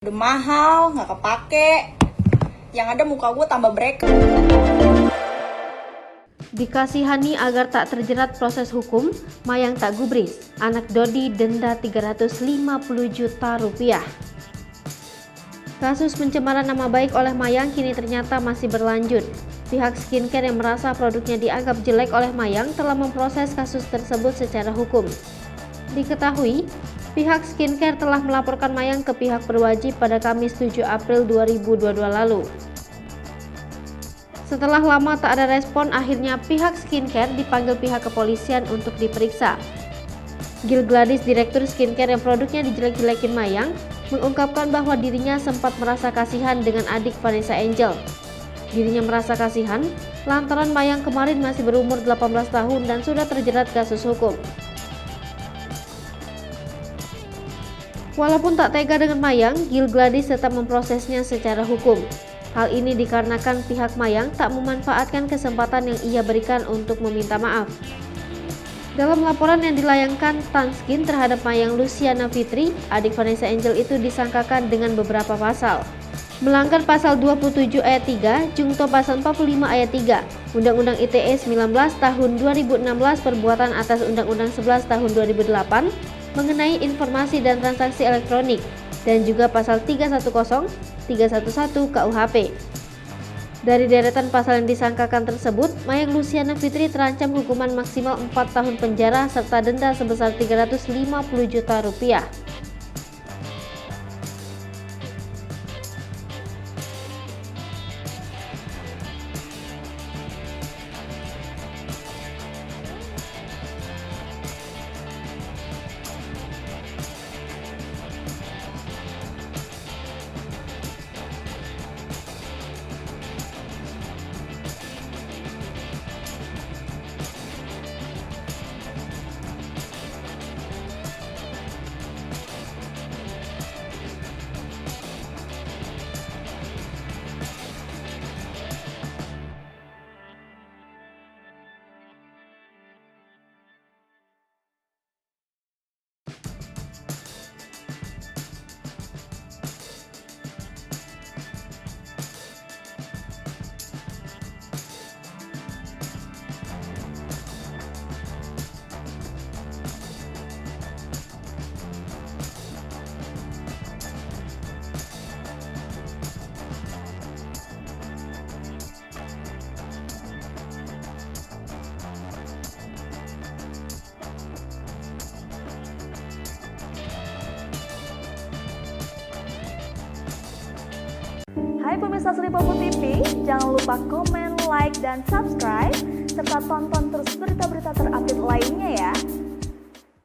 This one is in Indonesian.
Udah mahal, nggak kepake. Yang ada muka gue tambah brek. Dikasihani agar tak terjerat proses hukum, Mayang tak gubris. Anak Dodi denda 350 juta rupiah. Kasus pencemaran nama baik oleh Mayang kini ternyata masih berlanjut. Pihak skincare yang merasa produknya dianggap jelek oleh Mayang telah memproses kasus tersebut secara hukum. Diketahui, pihak skincare telah melaporkan Mayang ke pihak berwajib pada Kamis 7 April 2022 lalu. Setelah lama tak ada respon, akhirnya pihak skincare dipanggil pihak kepolisian untuk diperiksa. Gil Gladys, direktur skincare yang produknya dijelek-jelekin Mayang, mengungkapkan bahwa dirinya sempat merasa kasihan dengan adik Vanessa Angel. Dirinya merasa kasihan lantaran Mayang kemarin masih berumur 18 tahun dan sudah terjerat kasus hukum. Walaupun tak tega dengan Mayang, Gil Gladys tetap memprosesnya secara hukum. Hal ini dikarenakan pihak Mayang tak memanfaatkan kesempatan yang ia berikan untuk meminta maaf. Dalam laporan yang dilayangkan Tanskin terhadap Mayang Luciana Fitri, adik Vanessa Angel itu disangkakan dengan beberapa pasal. Melanggar pasal 27 ayat 3, jungto pasal 45 ayat 3, Undang-Undang ITE 19 tahun 2016 perbuatan atas Undang-Undang 11 tahun 2008 mengenai informasi dan transaksi elektronik, dan juga pasal 310, 311 KUHP. Dari deretan pasal yang disangkakan tersebut, Mayang Luciana Fitri terancam hukuman maksimal 4 tahun penjara serta denda sebesar 350 juta rupiah. Hai pemirsa Sri Popo TV, jangan lupa komen, like, dan subscribe, serta tonton terus